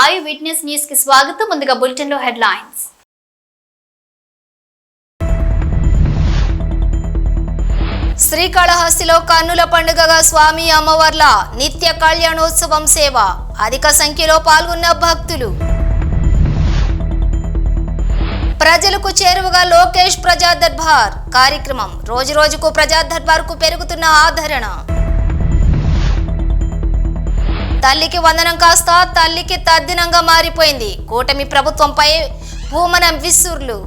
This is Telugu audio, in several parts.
ఐ విట్నెస్ న్యూస్ కి స్వాగతం. ముందుగా బులెటిన్ లో హెడ్లైన్స్. శ్రీకాళహస్తిలో కన్నుల పండుగగా స్వామి అమ్మవార్ల నిత్య కళ్యాణోత్సవం సేవ. అధిక సంఖ్యలో పాల్గొన్న భక్తులు. ప్రజలకు చేరువగా లోకేష్ ప్రజా దర్బార్ కార్యక్రమం. రోజు రోజుకు ప్రజా దర్బార్ కు పెరుగుతున్న ఆదరణ. తల్లికి వందనం కాస్త తల్లికి తద్దినంగా మారిపోయింది. కూటమి ప్రభుత్వంపై భూమనం విసుర్లు.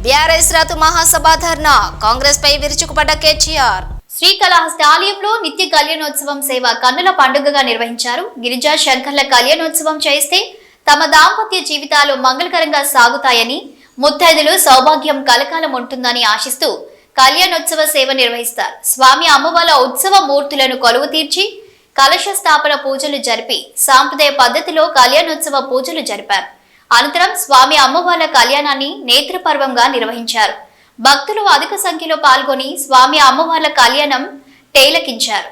బీఆర్ఎస్ రాతు మహాసభ ధర్నా. కాంగ్రెస్ పై విరుచుకుపడ్డ కేటీఆర్. శ్రీకాళహస్తి ఆలయంలో నిత్య కళ్యాణోత్సవం సేవ కన్నుల పండుగగా నిర్వహించారు. గిరిజా శంకర్ల కళ్యాణోత్సవం చేస్తే తమ దాంపత్య జీవితాలు మంగళకరంగా సాగుతాయని, ముత్తైదులు సౌభాగ్యం కలకాలం ఉంటుందని ఆశిస్తూ కళ్యాణోత్సవ సేవ నిర్వహిస్తారు. స్వామి అమ్మవార్ల ఉత్సవ మూర్తులను కొలువు తీర్చి కలశ స్థాపన పూజలు జరిపి సాంప్రదాయ పద్ధతిలో కళ్యాణోత్సవ పూజలు జరిపారు. అనంతరం స్వామి అమ్మవార్ల కళ్యాణాన్ని నేత్రపర్వంగా నిర్వహించారు. భక్తులు అధిక సంఖ్యలో పాల్గొని స్వామి అమ్మవార్ల కళ్యాణం టేలకించారు.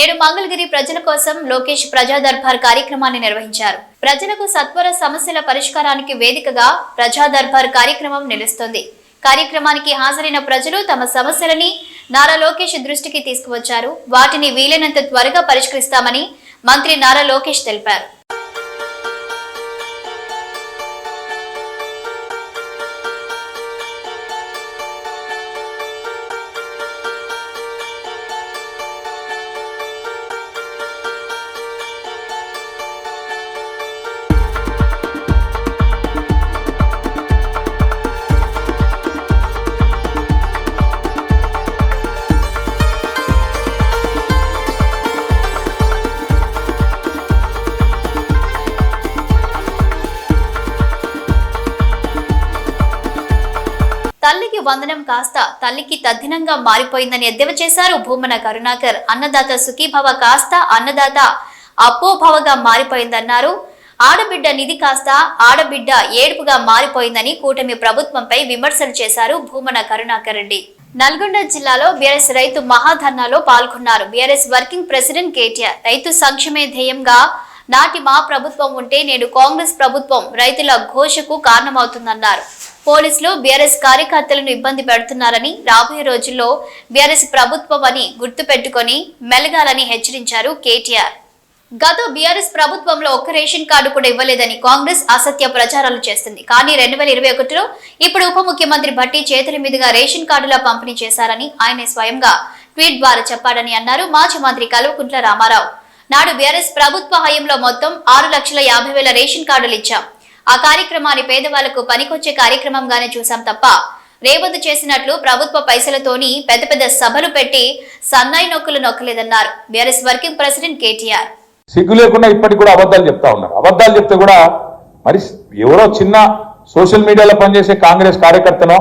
నేడు మంగళగిరి ప్రజల కోసం లోకేష్ ప్రజా దర్బార్ కార్యక్రమాన్ని నిర్వహించారు. ప్రజలకు సత్వర సమస్యల పరిష్కారానికి వేదికగా ప్రజా దర్బార్ కార్యక్రమం నిలుస్తుంది. కార్యక్రమానికి హాజరైన ప్రజలు తమ సమస్యలని నారా లోకేష్ దృష్టికి తీసుకువచ్చారు. వాటిని వీలైనంత త్వరగా పరిష్కరిస్తామని మంత్రి నారా లోకేష్ తెలిపారు. తల్లికి వందనం కాస్త తల్లికి తద్దినంగా మారిపోయిందని ఎద్దేవా చేశారు భూమన కరుణాకర్. అన్నదాత సుఖీభవ కాస్త అన్నదాత అపోభవగా మారిపోయిందన్నారు. ఆడబిడ్డ నిధి కాస్త ఆడబిడ్డ ఏడుపుగా మారిపోయిందని కూటమి ప్రభుత్వంపై విమర్శలు చేశారు భూమన కరుణాకర్ రెడ్డి. నల్గొండ జిల్లాలో బీఆర్ఎస్ రైతు మహాధర్నాలో పాల్గొన్నారు. బీఆర్ఎస్ వర్కింగ్ ప్రెసిడెంట్ కేటీఆర్ రైతు సంక్షేమే ధ్యేయంగా నాటి మా ప్రభుత్వం ఉంటే నేడు కాంగ్రెస్ ప్రభుత్వం రైతుల ఘోషకు కారణమవుతుందన్నారు. పోలీసులు బీఆర్ఎస్ కార్యకర్తలను ఇబ్బంది పెడుతున్నారని, రాబోయే రోజుల్లో బీఆర్ఎస్ ప్రభుత్వం అని గుర్తు పెట్టుకుని మెలగాలని హెచ్చరించారు కేటీఆర్. గత బీఆర్ఎస్ ప్రభుత్వంలో ఒక్క రేషన్ కార్డు కూడా ఇవ్వలేదని కాంగ్రెస్ అసత్య ప్రచారాలు చేస్తుంది. కానీ 2021లో ఇప్పుడు ఉప ముఖ్యమంత్రి భట్టి చేతుల మీదుగా రేషన్ కార్డుల పంపిణీ చేశారని ఆయన స్వయంగా ట్వీట్ ద్వారా చెప్పాడని అన్నారు మాజీ మంత్రి కల్వకుంట్ల రామారావు. నాడు బీఆర్ఎస్ ప్రభుత్వ హయాంలో మొత్తం 6,50,000 రేషన్ కార్డులు ఇచ్చాం. ఆ కార్యక్రమాన్ని పేదవాళ్లకు పనికొచ్చే కార్యక్రమంగానే చూసాం తప్ప రేవంత్ చేసినట్లు ప్రభుత్వ పైసలతోని పెద్ద పెద్ద సభలు పెట్టి సన్నాయి నొక్కులు నొక్కలేదన్నారు బీఆర్ఎస్ వర్కింగ్ ప్రెసిడెంట్ కేటీఆర్. సిగ్గు లేకుండా ఇప్పటికి కూడా అబద్ధాలు చెప్తా ఉన్నారు. అబద్ధాలు చెప్తే కూడా మరి ఎవరో చిన్న సోషల్ మీడియాలో పనిచేసే కాంగ్రెస్ కార్యకర్తనో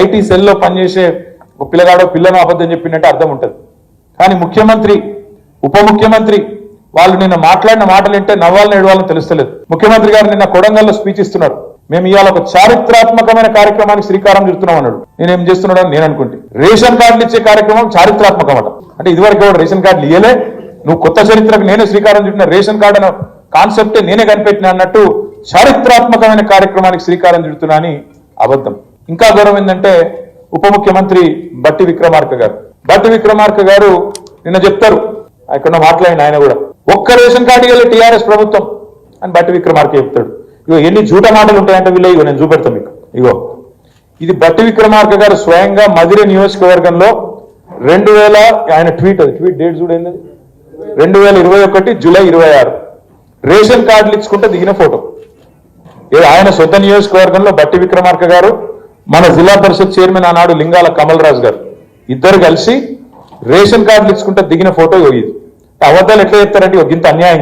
ఐటీ సెల్లో పనిచేసే ఒక పిల్లగాడో పిల్లనో అబద్ధం చెప్పినట్టు అర్థం ఉంటుంది. కానీ ముఖ్యమంత్రి ఉప ముఖ్యమంత్రి వాళ్ళు నిన్న మాట్లాడిన మాటలు ఏంటే నవ్వాలని ఏడవాలని తెలుస్తలేదు. ముఖ్యమంత్రి గారు నిన్న కొడంగల్లో స్పీచ్ ఇస్తున్నారు. మేము ఇవాళ ఒక చారిత్రాత్మకమైన కార్యక్రమానికి శ్రీకారం చుడుతున్నాం అన్నాడు. నేనేం చేస్తున్నాడని నేను అనుకుంటే రేషన్ కార్డులు ఇచ్చే కార్యక్రమం చారిత్రాత్మకం అట. అంటే ఇదివరకు ఎవరు రేషన్ కార్డులు ఇయ్యలే, నువ్వు కొత్త చరిత్రకు నేనే శ్రీకారం చుట్టిన రేషన్ కార్డు అనే కాన్సెప్టే నేనే కనిపెట్టిన అన్నట్టు చారిత్రాత్మకమైన కార్యక్రమానికి శ్రీకారం చుడుతున్నా అని అబద్ధం. ఇంకా గౌరవం ఏంటంటే ఉప ముఖ్యమంత్రి బట్టి విక్రమార్క గారు. బట్టి విక్రమార్క గారు నిన్న చెప్తారు, ఎక్కడ మాట్లాడిన ఆయన కూడా ఒక్క రేషన్ కార్డు ఇవ్వలే టీఆర్ఎస్ ప్రభుత్వం అని బట్టి విక్రమార్క చెప్తాడు. ఇగో ఎన్ని జూట మాటలు ఉంటాయంటే వీళ్ళ ఇగో నేను చూపెడతాను మీకు. ఇగో ఇది బట్టి విక్రమార్క గారు స్వయంగా మదిరే నియోజకవర్గంలో 2000 ఆయన ట్వీట్, అది ట్వీట్ డేట్ చూడండి, 2021 జూలై 26 రేషన్ కార్డులు ఇచ్చుకుంటే దిగిన ఫోటో. ఆయన సొంత నియోజకవర్గంలో బట్టి విక్రమార్క గారు మన జిల్లా పరిషత్ చైర్మన్ ఆనాడు లింగాల కమల్ రాజు గారు ఇద్దరు కలిసి రేషన్ కార్డులు ఇచ్చుకుంటే దిగిన ఫోటో ఇది. అబద్ధాలు ఎట్లా చెప్తారంటే ఇంత అన్యాయం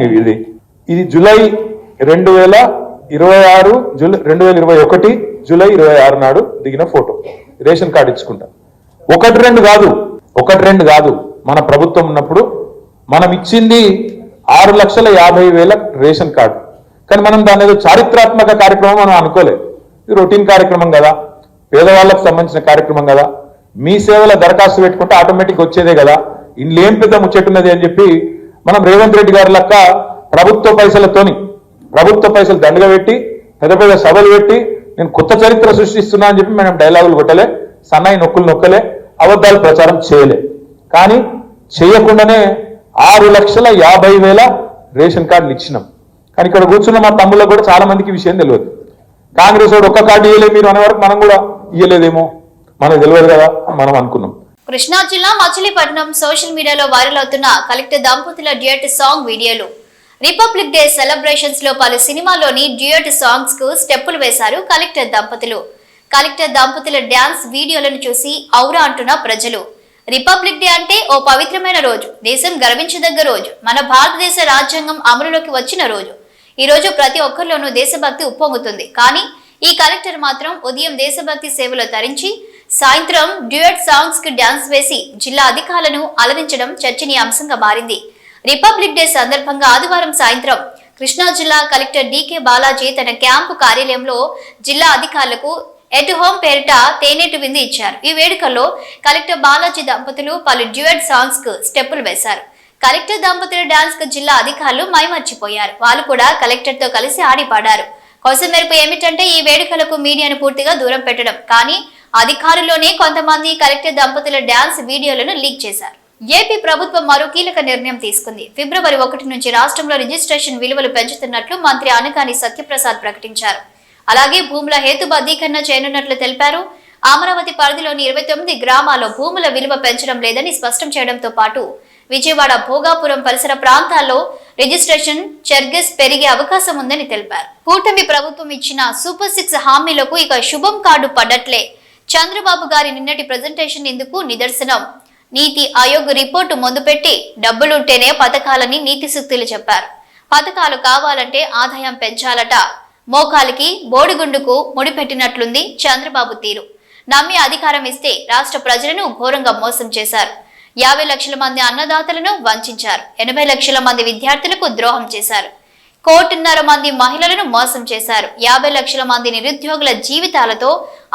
ఇది జూలై 2026 2021 జూలై 26 నాడు దిగిన ఫోటో రేషన్ కార్డు ఇచ్చుకుంటా. ఒకటి రెండు కాదు మన ప్రభుత్వం ఉన్నప్పుడు మనం ఇచ్చింది 6,50,000 రేషన్ కార్డు. కానీ మనం దాని ఏదో చారిత్రాత్మక కార్యక్రమం మనం అనుకోలేదు. ఇది రొటీన్ కార్యక్రమం కదా, పేదవాళ్ళకు సంబంధించిన కార్యక్రమం కదా, మీ సేవల దరఖాస్తు పెట్టుకుంటే ఆటోమేటిక్ వచ్చేదే కదా, ఇందులో పెద్ద ముచ్చట్టున్నది అని చెప్పి మనం రేవంత్ రెడ్డి గారి లెక్క ప్రభుత్వ పైసలు దండగా పెట్టి పెద్ద పెద్ద సభలు పెట్టి నేను కొత్త చరిత్ర సృష్టిస్తున్నా అని చెప్పి మనం డైలాగులు కొట్టలే, సన్నాయి నొక్కులు నొక్కలే, అబద్ధాలు ప్రచారం చేయలే. కానీ చేయకుండానే 6,50,000 రేషన్ కార్డులు ఇచ్చినాం. కానీ ఇక్కడ కూర్చున్న మా తమ్ముళ్ళకు కూడా చాలా మందికి విషయం తెలియదు. కాంగ్రెస్ వాడు ఒక్క కార్డు ఇవ్వలేదు మీరు అనే వరకు మనం కూడా ఇవ్వలేదేమో మనకు తెలియదు కదా మనం అనుకున్నాం. కృష్ణా జిల్లా మచిలీపట్నం సోషల్ మీడియాలో వైరల్ అవుతున్న కలెక్టర్ దంపతుల డ్యూయట్ సాంగ్ వీడియోలు. రిపబ్లిక్ డే సెలబ్రేషన్స్ లో పలు సినిమాల్లోని డ్యూయట్ సాంగ్స్ కు స్టెప్పులు వేశారు కలెక్టర్ దంపతులు. కలెక్టర్ దంపతుల డ్యాన్స్ వీడియోలను చూసి ఔరా అంటున్న ప్రజలు. రిపబ్లిక్ డే అంటే ఓ పవిత్రమైన రోజు, దేశం గర్వించదగ్గ రోజు, మన భారతదేశ రాజ్యాంగం అమలులోకి వచ్చిన రోజు. ఈ రోజు ప్రతి ఒక్కరిలోనూ దేశభక్తి ఉప్పొంగుతుంది. కానీ ఈ కలెక్టర్ మాత్రం ఉదయం దేశభక్తి సేవలో తరించి సాయంత్రం డ్యూయట్ సాంగ్స్ కి డాన్స్ వేసి జిల్లా అధికారులను అలరించడం చర్చనీయాంశంగా మారింది. రిపబ్లిక్ డే సందర్భంగా ఆదివారం సాయంత్రం కృష్ణా జిల్లా కలెక్టర్ డికే బాలాజీ తన క్యాంపు కార్యాలయంలో జిల్లా అధికారులకు ఎట్ హోమ్ పేరిట తేనెటు విందు ఇచ్చారు. ఈ వేడుకల్లో కలెక్టర్ బాలాజీ దంపతులు పలు డ్యూయట్ సాంగ్స్ కు స్టెప్పులు వేశారు. కలెక్టర్ దంపతుల డాన్స్ కు జిల్లా అధికారులు మైమర్చిపోయారు. వాళ్ళు కూడా కలెక్టర్ తో కలిసి ఆడిపాడారు. కొసమెరుపు ఏమిటంటే ఈ వేడుకలకు మీడియాను పూర్తిగా దూరం పెట్టడం. కానీ అధికారుల్లోనే కొంతమంది కలెక్టర్ దంపతుల డాన్స్ వీడియోలను లీక్ చేశారు. ఏపీ ప్రభుత్వం మరో కీలక నిర్ణయం తీసుకుంది. ఫిబ్రవరి 1 నుంచి రాష్ట్రంలో రిజిస్ట్రేషన్ విలువలు పెంచుతున్నట్లు మంత్రి అనగాని సత్యప్రసాద్ ప్రకటించారు. అలాగే భూముల హేతుబద్ధీకరణ చేయనున్నట్లు తెలిపారు. అమరావతి పరిధిలోని 29 గ్రామాల్లో భూముల విలువ పెంచడం లేదని స్పష్టం చేయడంతో పాటు విజయవాడ, భోగాపురం పరిసర ప్రాంతాల్లో రిజిస్ట్రేషన్ చార్జెస్ పెరిగే అవకాశం ఉందని తెలిపారు. కూటమి ప్రభుత్వం ఇచ్చిన సూపర్ 6 హామీలకు ఇక శుభం కార్డు పడ్డట్లే. చంద్రబాబు గారి నిన్నటి ప్రెజెంటేషన్ ఇందుకు నిదర్శనం. నీతి ఆయోగ్ రిపోర్టు ముందుపెట్టి డబ్బులుంటేనే పథకాలని నీతి సూక్తులు చెప్పారు. పథకాలు కావాలంటే ఆదాయం పెంచాలట. మోకాలికి బోడిగుండుకు ముడిపెట్టినట్లుంది చంద్రబాబు తీరు. నమ్మి అధికారం ఇస్తే రాష్ట్ర ప్రజలను ఘోరంగా మోసం చేశారు. 50 లక్షల మంది అన్నదాతలను వంచారు. 80 లక్షల మంది విద్యార్థులకు ద్రోహం చేశారు. 1.5 కోటి మంది మహిళలను మోసం చేశారు. 50 లక్షల మంది నిరుద్యోగుల జీవితాలతో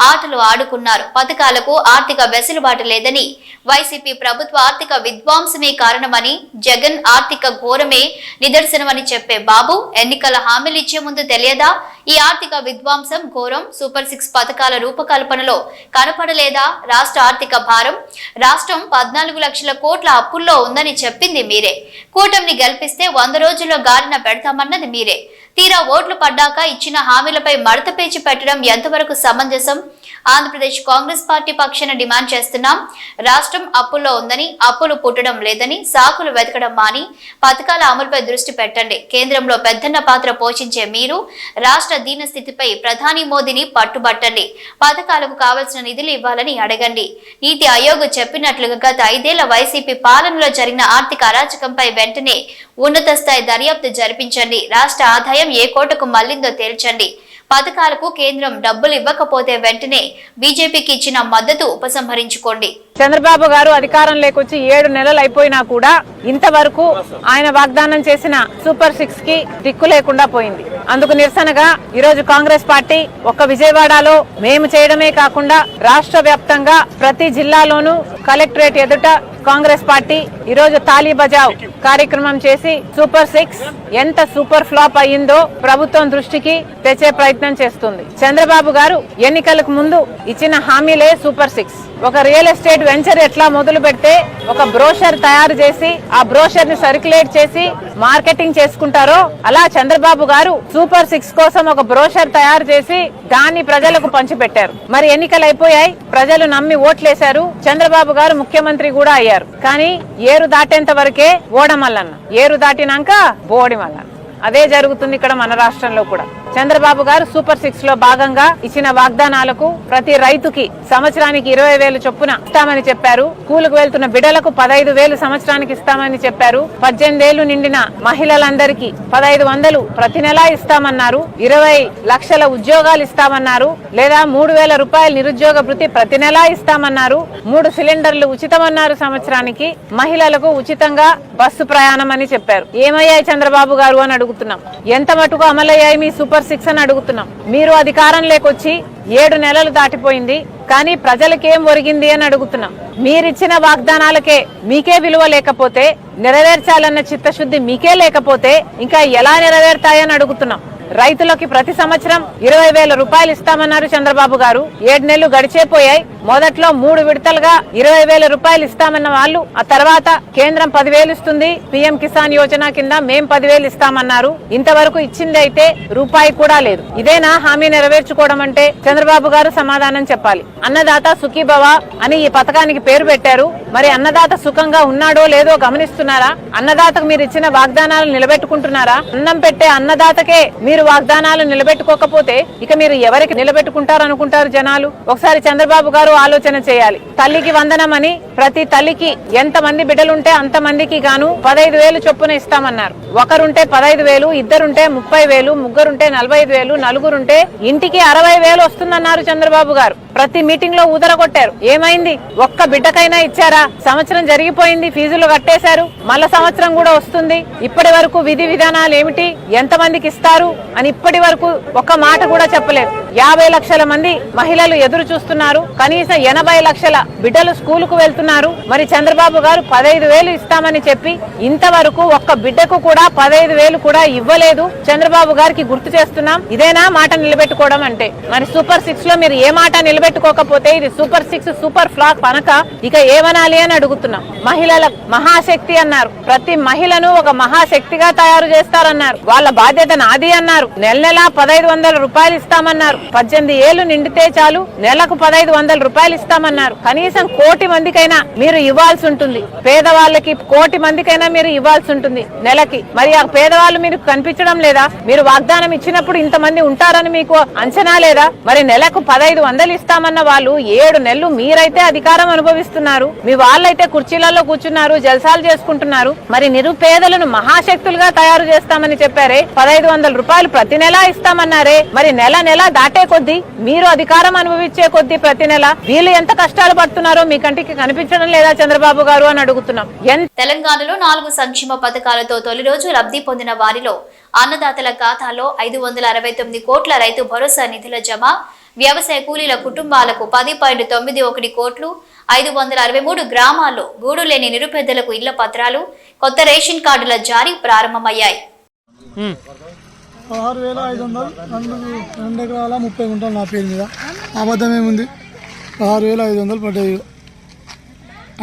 ఆటలు ఆడుకున్నారు. పథకాలకు ఆర్థిక వెసులుబాటు లేదని, వైసీపీ ప్రభుత్వ ఆర్థిక విధ్వంసమే కారణమని, జగన్ ఆర్థిక ఘోరమే నిదర్శనమని చెప్పే బాబు ఎన్నికల హామీలు ఇచ్చే ముందు తెలియదా ఈ ఆర్థిక విధ్వంసం ఘోరం? సూపర్ 6 పథకాల రూపకల్పనలో కనపడలేదా రాష్ట్ర ఆర్థిక భారం? రాష్ట్రం 14 లక్షల కోట్ల అప్పుల్లో ఉందని చెప్పింది మీరే. కూటమిని గెలిపిస్తే 100 రోజుల్లో గాలిన పెడతామన్నది మీరే. తీరా ఓట్లు పడ్డాక ఇచ్చిన హామీలపై మడత పేచి పెట్టడం ఎంతవరకు సమంజసం? ఆంధ్రప్రదేశ్ కాంగ్రెస్ పార్టీ పక్షాన డిమాండ్ చేస్తున్నాం. రాష్ట్రం అప్పుల్లో ఉందని, అప్పులు పుట్టడం లేదని సాకులు వెతకడం మాని పథకాల అమలుపై దృష్టి పెట్టండి. కేంద్రంలో పెద్దన్న పాత్ర పోషించే మీరు రాష్ట్ర దీన స్థితిపై ప్రధాని మోదీని పట్టుబట్టండి. పథకాలకు కావలసిన నిధులు ఇవ్వాలని అడగండి. నీతి ఆయోగ్ చెప్పినట్లుగా గత 5 ఏళ్ల వైసీపీ పాలనలో జరిగిన ఆర్థిక అరాచకంపై వెంటనే ఉన్నత స్థాయి దర్యాప్తు జరిపించండి. రాష్ట్ర ఆదాయం ఏ కోటకు మళ్లిందో తేల్చండి. పథకాలకు కేంద్రం డబ్బులు ఇవ్వకపోతే వెంటనే బీజేపీకి ఇచ్చిన మద్దతు ఉపసంహరించుకోండి. చంద్రబాబు గారు అధికారంలోకి వచ్చి 7 నెలలు అయిపోయినా కూడా ఇంతవరకు ఆయన వాగ్దానం చేసిన సూపర్ 6 కి దిక్కు లేకుండా పోయింది. అందుకు నిరసనగా ఈరోజు కాంగ్రెస్ పార్టీ ఒక్క విజయవాడలో మేము చేయడమే కాకుండా రాష్ట్ర వ్యాప్తంగా ప్రతి జిల్లాలోనూ కలెక్టరేట్ ఎదుట కాంగ్రెస్ పార్టీ ఈరోజు తాళీ బజావ్ కార్యక్రమం చేసి సూపర్ 6 ఎంత సూపర్ ఫ్లాప్ అయ్యిందో ప్రభుత్వం దృష్టికి తెచ్చే ప్రయత్నం చేస్తుంది. చంద్రబాబు గారు ఎన్నికలకు ముందు ఇచ్చిన హామీలే సూపర్ 6. ఒక రియల్ ఎస్టేట్ వెంచర్ ఎట్లా మొదలు పెడితే ఒక బ్రోషర్ తయారు చేసి ఆ బ్రోషర్ ని సర్క్యులేట్ చేసి మార్కెటింగ్ చేసుకుంటారో అలా చంద్రబాబు గారు సూపర్ 6 కోసం ఒక బ్రోషర్ తయారు చేసి దాన్ని ప్రజలకు పంచిపెట్టారు. మరి ఎన్నికలు అయిపోయాయి, ప్రజలు నమ్మి ఓట్లేశారు. చంద్రబాబు గారు ముఖ్యమంత్రి కూడా అయ్యారు. కానీ ఏరు దాటేంత వరకే ఓడమల్లన్న, ఏరు దాటినాక బోడిమల్లన్న. అదే జరుగుతుంది ఇక్కడ మన రాష్ట్రంలో కూడా. చంద్రబాబు గారు సూపర్ 6 లో భాగంగా ఇచ్చిన వాగ్దానాలకు ప్రతి రైతుకి సంవత్సరానికి 20,000 చొప్పున ఇస్తామని చెప్పారు. స్కూలుకు వెళ్తున్న బిడ్డలకు 15,000 సంవత్సరానికి ఇస్తామని చెప్పారు. 18 ఏళ్లు నిండిన మహిళలందరికీ 1,500 ప్రతి నెలా ఇస్తామన్నారు. 20 లక్షల ఉద్యోగాలు ఇస్తామన్నారు. లేదా 3,000 రూపాయల నిరుద్యోగ భృతి ప్రతి నెలా ఇస్తామన్నారు. 3 సిలిండర్లు ఉచితమన్నారు సంవత్సరానికి. మహిళలకు ఉచితంగా బస్సు ప్రయాణం అని చెప్పారు. ఏమయ్యాయి చంద్రబాబు గారు అని అడుగుతున్నాం. ఎంత మటుకు అమలయ్యాయి మీ సూపర్ 6 అని అడుగుతున్నాం. మీరు అధికారంలోకి వచ్చి 7 నెలలు దాటిపోయింది, కానీ ప్రజలకేం ఒరిగింది అని అడుగుతున్నాం. మీరిచ్చిన వాగ్దానాలకే మీకే విలువ లేకపోతే, నెరవేర్చాలన్న చిత్తశుద్ధి మీకే లేకపోతే ఇంకా ఎలా నెరవేర్తాయని అడుగుతున్నాం. రైతులకి ప్రతి సంవత్సరం 20,000 రూపాయలు ఇస్తామన్నారు చంద్రబాబు గారు. 7 నెలలు గడిచేపోయాయి. మొదట్లో 3 విడతలుగా 20,000 రూపాయలు ఇస్తామన్న వాళ్ళు ఆ తర్వాత కేంద్రం 10,000 ఇస్తుంది, పీఎం కిసాన్ యోజన కింద మేం 10,000 ఇస్తామన్నారు. ఇంతవరకు ఇచ్చింది అయితే రూపాయి కూడా లేదు. ఇదేనా హామీ నెరవేర్చుకోవడం అంటే? చంద్రబాబు గారు సమాధానం చెప్పాలి. అన్నదాత సుఖీభవ అని ఈ పథకానికి పేరు పెట్టారు. మరి అన్నదాత సుఖంగా ఉన్నాడో లేదో గమనిస్తున్నారా? అన్నదాతకు మీరు ఇచ్చిన వాగ్దానాలు నిలబెట్టుకుంటున్నారా? అన్నం పెట్టే అన్నదాతకే మీరు వాగ్దానాలు నిలబెట్టుకోకపోతే ఇక మీరు ఎవరికి నిలబెట్టుకుంటారు అనుకుంటారు జనాలు? ఒకసారి చంద్రబాబు గారు ఆలోచన చేయాలి. తల్లికి వందనమని ప్రతి తల్లికి ఎంత మంది బిడ్డలుంటే అంత మందికి గాను 15,000 చొప్పున ఇస్తామన్నారు. ఒకరుంటే 15,000, ఇద్దరుంటే 30,000, ముగ్గురుంటే 45,000, నలుగురుంటే ఇంటికి 60,000 వస్తుందన్నారు చంద్రబాబు గారు. ప్రతి మీటింగ్ లో ఊదరగొట్టారు. ఏమైంది? ఒక్క బిడ్డకైనా ఇచ్చారా? సంవత్సరం జరిగిపోయింది, ఫీజులు కట్టేశారు, మళ్ళా సంవత్సరం కూడా వస్తుంది. ఇప్పటి వరకు విధి విధానాలు ఏమిటి, ఎంతమందికి ఇస్తారు అని ఇప్పటి వరకు ఒక్క మాట కూడా చెప్పలేదు. 50 లక్షల మంది మహిళలు ఎదురు చూస్తున్నారు. కనీసం 80 లక్షల బిడ్డలు స్కూల్ కు వెళ్తున్నారు. మరి చంద్రబాబు గారు 15,000 ఇస్తామని చెప్పి ఇంతవరకు ఒక్క బిడ్డకు కూడా 15,000 కూడా ఇవ్వలేదు. చంద్రబాబు గారికి గుర్తు చేస్తున్నాం. ఇదేనా మాట నిలబెట్టుకోవడం అంటే? మరి సూపర్ 6 లో మీరు ఏ మాట నిలబెట్టుకోకపోతే ఇది సూపర్ 6 సూపర్ ఫ్లాప్ పనక ఇక ఏమనాలి అని అడుగుతున్నాం. మహిళల మహాశక్తి అన్నారు. ప్రతి మహిళను ఒక మహాశక్తిగా తయారు చేస్తారన్నారు. వాళ్ళ బాధ్యత నాది అన్నారు. నెల 1,500 రూపాయలు ఇస్తామన్నారు. 18 ఏళ్లు నిండితే చాలు నెలకు 1,500 రూపాయలు ఇస్తామన్నారు. కనీసం 1 కోటి మందికైనా మీరు ఇవ్వాల్సి ఉంటుంది. పేదవాళ్ళకి 1 కోటి మందికైనా మీరు ఇవ్వాల్సి ఉంటుంది నెలకి. మరి ఆ పేదవాళ్ళు మీకు కనిపించడం లేదా? మీరు వాగ్దానం ఇచ్చినప్పుడు ఇంతమంది ఉంటారని మీకు అంచనా లేదా? మరి నెలకు 1,500 ఇస్తామన్న వాళ్ళు 7 నెలలు మీరైతే అధికారం అనుభవిస్తున్నారు. మీ వాళ్ళైతే కుర్చీలలో కూర్చున్నారు, జల్సాలు చేసుకుంటున్నారు. మరి నిరుపేదలను మహాశక్తులుగా తయారు చేస్తామని చెప్పారే, 1,500 రూపాయలు ప్రతి నెల ఇస్తామన్నారే. మరి నెల దాటే కొద్దీ మీరు అధికారం అనుభవించే కొద్దీ ప్రతి నెల వీళ్ళు ఎంత కష్టాలు పడుతున్నారో మీ కంటికి కనిపించడం లేదా చంద్రబాబు గారు అని అడుగుతున్నాం. తెలంగాణలో 4 సంక్షేమ పథకాలతో తొలి రోజు లబ్ధి పొందిన వారిలో అన్నదాతల ఖాతాలో 569 కోట్ల రైతు భరోసా నిధుల జమ, వ్యవసాయ కూలీల కుటుంబాలకు 10.91 కోట్లు, 563 గ్రామాల్లో గూడు లేని నిరుపేదలకు ఇళ్ల పత్రాలు, కొత్త రేషన్ కార్డుల జారీ ప్రారంభమయ్యాయి. 16,500 2 ఎకరాల 30 గుంటలు నా పేరు మీద. అబద్ధం ఏముంది? 16,500 పడ్డాయి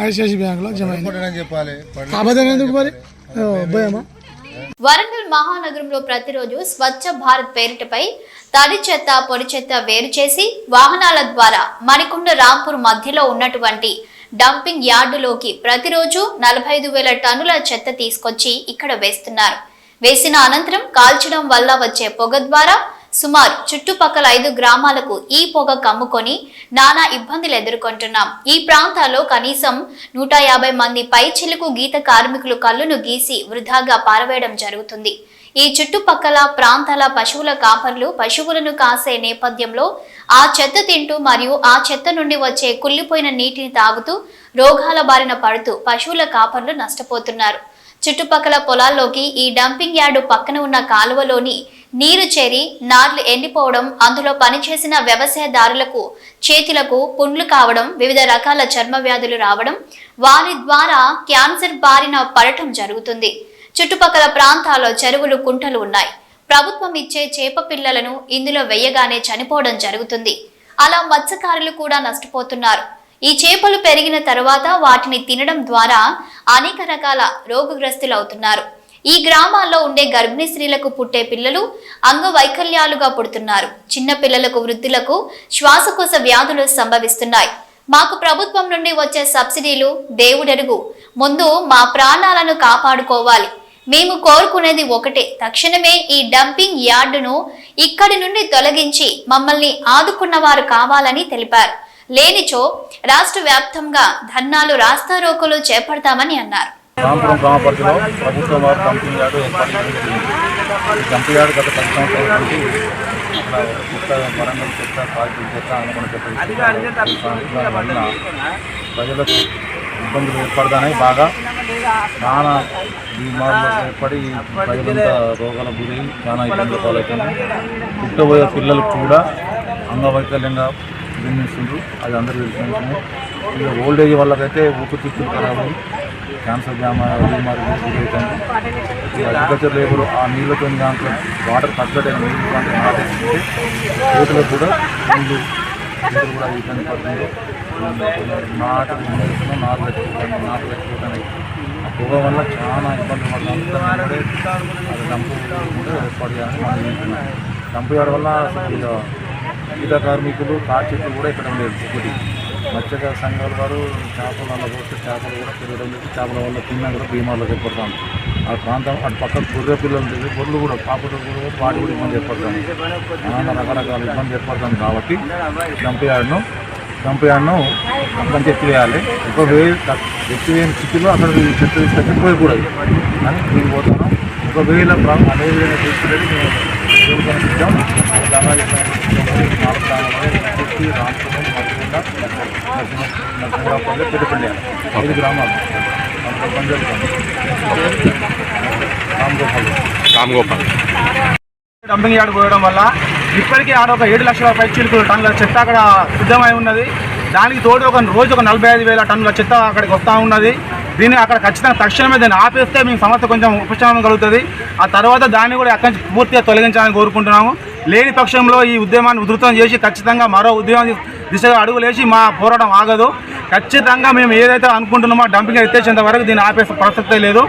ఐసిఐసి బ్యాంకులో జమ అయింది. అబద్ధం ఎందుకు మరి? భయమా? వరంగల్ మహానగరంలో ప్రతిరోజు స్వచ్ఛ భారత్ పేరిటపై తడి చెత్త, పొడి చెత్త వేరు చేసి వాహనాల ద్వారా మణికొండ రాంపూర్ మధ్యలో ఉన్నటువంటి డంపింగ్ యార్డులోకి ప్రతిరోజు 45,000 టన్నుల చెత్త తీసుకొచ్చి ఇక్కడ వేస్తున్నారు. వేసిన అనంతరం కాల్చడం వల్ల వచ్చే పొగ ద్వారా సుమారు చుట్టుపక్కల 5 గ్రామాలకు ఈ పొగ కమ్ముకొని నానా ఇబ్బందులు ఎదుర్కొంటున్నాం. ఈ ప్రాంతాల్లో కనీసం 150 మంది పైచిలుకు గీత కార్మికులు కళ్ళును గీసి వృధాగా పారవేయడం జరుగుతుంది. ఈ చుట్టుపక్కల ప్రాంతాల పశువుల కాపర్లు పశువులను కాసే నేపథ్యంలో ఆ చెత్త తింటూ మరియు ఆ చెత్త నుండి వచ్చే కుళ్ళిపోయిన నీటిని తాగుతూ రోగాల బారిన పడుతూ పశువుల కాపర్లు నష్టపోతున్నారు. చుట్టుపక్కల పొలాల్లోకి ఈ డంపింగ్ యార్డు పక్కన ఉన్న కాలువలోని నీరు చేరి నార్లు ఎండిపోవడం, అందులో పనిచేసిన వ్యవసాయదారులకు చేతులకు పుండ్లు కావడం, వివిధ రకాల చర్మ వ్యాధులు రావడం, వారి ద్వారా క్యాన్సర్ బారిన పడటం జరుగుతుంది. చుట్టుపక్కల ప్రాంతాల్లో చెరువులు, కుంటలు ఉన్నాయి. ప్రభుత్వం ఇచ్చే చేప పిల్లలను ఇందులో వేయగానే చనిపోవడం జరుగుతుంది. అలా మత్స్యకారులు కూడా నష్టపోతున్నారు. ఈ చేపలు పెరిగిన తరువాత వాటిని తినడం ద్వారా అనేక రకాల రోగగ్రస్తులవుతున్నారు. ఈ గ్రామాల్లో ఉండే గర్భిణీ స్త్రీలకు పుట్టే పిల్లలు అంగవైకల్యాలుగా పుడుతున్నారు. చిన్న పిల్లలకు, వృద్ధులకు శ్వాసకోశ వ్యాధులు సంభవిస్తున్నాయి. మాకు ప్రభుత్వం నుండి వచ్చే సబ్సిడీలు దేవుడెరుగు, ముందు మా ప్రాణాలను కాపాడుకోవాలి. మేము కోరుకునేది ఒకటే, తక్షణమే ఈ డంపింగ్ యార్డును ఇక్కడి నుండి తొలగించి మమ్మల్ని ఆదుకున్న వారు కావాలని తెలిపారు. లేనిచో రాష్ట్ర వ్యాప్తంగా ధర్నాలు, రాస్తారోకోలు చేపడతామని అన్నారు. రాంపురం గ్రామ పరిధిలో ప్రభుత్వం వారు డంపింగ్ యార్డు ఏర్పాటు చేసింది. ఈ డంపింగ్ యార్డు గత 10 సంవత్సరాల నుంచి వరంగల్ చెత్త, కాల్చిన చెత్త, అనుకున్న చెత్త వల్ల ప్రజలకు ఇబ్బందులు ఏర్పడతాయి. బాగా చాలా బీమార్లు ఏర్పడి ప్రజలంతా రోగాల గురి చాలా ఇబ్బందులు పాలవుతుంది. పుట్టబోయే పిల్లలకు కూడా అంగవైకల్యంగా జన్మిస్తుండ్రు. అది అందరూ తెలిసింది. ఇక ఓల్డేజ్ వాళ్ళకైతే ఊపిరితిత్తులు ఖరాబ్ అయ్యి క్యాన్సర్ బీమారు గురవుతుంది. అగ్రికల్చర్ లేబర్ ఆ నీళ్ళతో దాంట్లో వాటర్ కట్టడం నీళ్ళు నాటేస్తుంటే రైతులకు కూడా నీళ్ళు కూడా ఇబ్బంది పడుతుంది. నాటు పెట్టుకోవడానికి ఆ పొగ వల్ల చాలా ఇబ్బంది పడుతుంది. అది డంపు ఏర్పాటు చేయాలని మనం చెప్తున్నాం. డంపు చేయడం వల్ల ఇక గీత కార్మికులు, కాచెట్లు కూడా ఇక్కడ ఉండేది. ఒకటి మత్స్యకార సంఘాల వారు చేపల వల్ల పోస్తే చేపలు కూడా పెరగడం లేదు. చేపల వల్ల తిన్నా కూడా బీమార్లకు ఏర్పడతాం. ఆ ప్రాంతం అటు పక్క గొర్రె పిల్లలు ఉంటుంది, గొర్రెలు కూడా పాపలు కూడా వాటి కూడా ఇబ్బంది ఏర్పడతాం. చాలా రకరకాల ఇబ్బంది ఏర్పడతాం. కాబట్టి డంప్ యార్డ్ను కొంచెం ఎత్తివేయాలి. ఎత్తివేయని స్థితిలో అక్కడ చెత్త తీసుకొచ్చి పోయకూడదు అని మేము పోతున్నాం. ఒకవేళ అదే విధంగా తీసుకునేది మేము పెద్దపల్లి 5 గ్రామాలు రామ్గోపాల్ డంపింగ్ యార్డ్ పోయడం వల్ల ఇప్పటికీ ఆడ ఒక 7 లక్షల పైచీలకు టన్నుల చెత్త అక్కడ సిద్ధమై ఉన్నది. దానికి తోడు రోజు ఒక 45,000 టన్నుల చెత్త అక్కడికి వస్తూ ఉన్నది. దీన్ని అక్కడ ఖచ్చితంగా తక్షణమే దాన్ని ఆపేస్తే మేము సమస్య కొంచెం ఉపశమనం కలుగుతుంది. ఆ తర్వాత దాన్ని కూడా అక్కడి నుంచి పూర్తిగా తొలగించాలని కోరుకుంటున్నాము. లేని పక్షంలో ఈ ఉద్యమాన్ని ఉధృతం చేసి ఖచ్చితంగా మరో ఉద్యమం దిశగా అడుగులేసి మా పోరాటం ఆగదు. ఖచ్చితంగా మేము ఏదైతే అనుకుంటున్నామో డంపింగ్ ఎత్తేసేంత వరకు దీన్ని ఆపే ప్రసక్తే లేదు.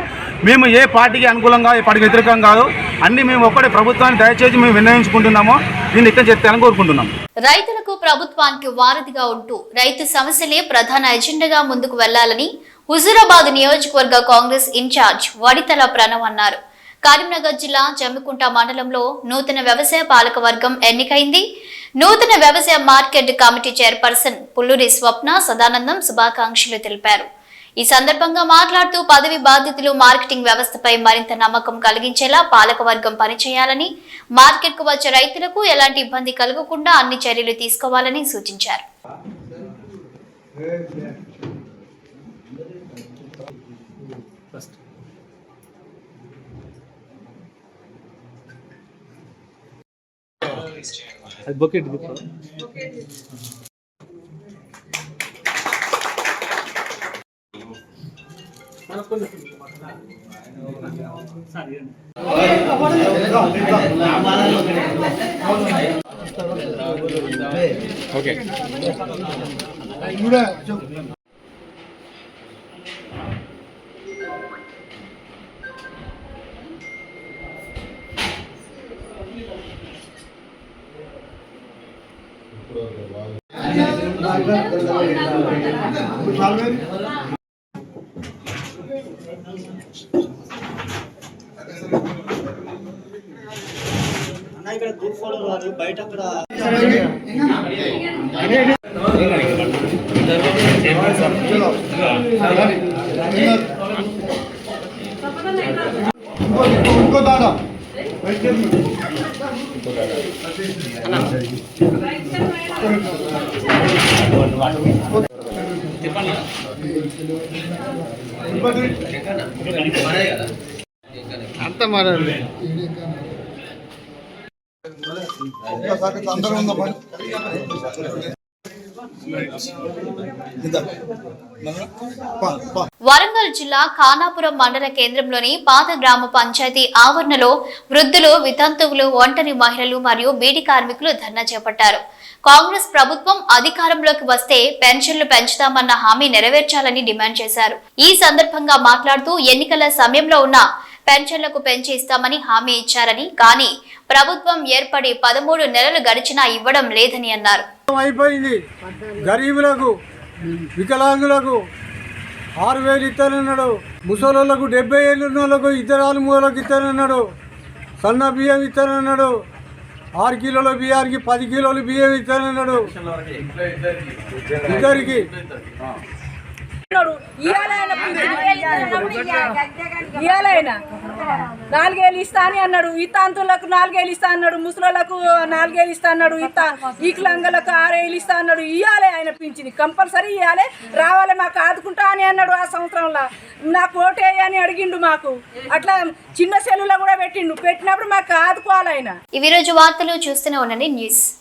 మేము ఏ పార్టీకి అనుకూలంగా ఏ పార్టీకి వ్యతిరేకం కాదు. అన్ని మేము ఒక్కడే ప్రభుత్వాన్ని దయచేసి మేము విన్నవించుకుంటున్నామో దీన్ని ఇక్కడ చెప్తానని కోరుకుంటున్నాం. రైతులకు ప్రభుత్వానికి వారధిగా ఉంటూ రైతు సమస్యలే ప్రధాన ఎజెండాగా ముందుకు వెళ్లాలని హుజూరాబాద్ నియోజకవర్గ కాంగ్రెస్ ఇన్ఛార్జ్ వడితల ప్రణవ్ అన్నారు. కరీంనగర్ జిల్లా జమ్మికుంట మండలంలో నూతన వ్యవసాయ పాలకవర్గం ఎన్నికైంది. నూతన వ్యవసాయ మార్కెట్ కమిటీ చైర్పర్సన్ పుల్లూరి స్వప్న సదానందం శుభాకాంక్షలు తెలిపారు. ఈ సందర్భంగా మాట్లాడుతూ పదవి బాధ్యతలు మార్కెటింగ్ వ్యవస్థపై మరింత నమ్మకం కలిగించేలా పాలకవర్గం పనిచేయాలని, మార్కెట్కు వచ్చే రైతులకు ఎలాంటి ఇబ్బంది కలగకుండా అన్ని చర్యలు తీసుకోవాలని సూచించారు. అంత మారాలి వరంగల్ జిల్లా ఖానాపురం మండల కేంద్రంలోని పాత గ్రామ పంచాయతీ ఆవరణలో వృద్ధులు, వితంతువులు, ఒంటరి మహిళలు మరియు బీడీ కార్మికులు ధర్నా చేపట్టారు. కాంగ్రెస్ ప్రభుత్వం అధికారంలోకి వస్తే పెన్షన్లు పెంచుతామన్న హామీ నెరవేర్చాలని డిమాండ్ చేశారు. ఈ సందర్భంగా మాట్లాడుతూ ఎన్నికల సమయంలో ఉన్న పెన్షన్లకు పెంచి ఇస్తామని హామీ ఇచ్చారని, కానీ ప్రభుత్వం ఏర్పడి 13 నెలలు గడిచినా ఇవ్వడం లేదని అన్నారు. అయిపోయింది. గరీబులకు, వికలాంగులకు 6,000 ఇస్తానన్నాడు. ముసలోళ్ళకు 70 ఏళ్ళు ఉన్న వాళ్ళకు 2 మూలకు ఇస్తానన్నాడు. సన్న బియ్యం ఇస్తానన్నాడు. 6 కిలోల బియ్యానికి 10 కిలోలు బియ్యం ఇస్తానన్నాడు ఇద్దరికి. ఇయ్యాలైనా 4 ఏళ్ళు ఇస్తా అని అన్నాడు. ఇతాంతులకు 4 ఏళ్ళు ఇస్తా అన్నాడు. ముసలోళ్ళకు 4 ఏళ్ళు ఇస్తా అన్నాడు. ఈకులంగలకు 6 ఏళ్ళు ఇస్తా అన్నాడు. ఇయ్యాలి, ఆయన పింఛని కంపల్సరీ ఇవ్వాలి, రావాలి, మాకు ఆదుకుంటా అని అన్నాడు. ఆ సంవత్సరంలో నాకు ఓటేయ అని అడిగిండు. మాకు అట్లా చిన్న సెల్లులో కూడా పెట్టిండు. పెట్టినప్పుడు మాకు ఆదుకోవాలి ఆయన. ఈ రోజు వార్తలు చూస్తూనే ఉండండి న్యూస్.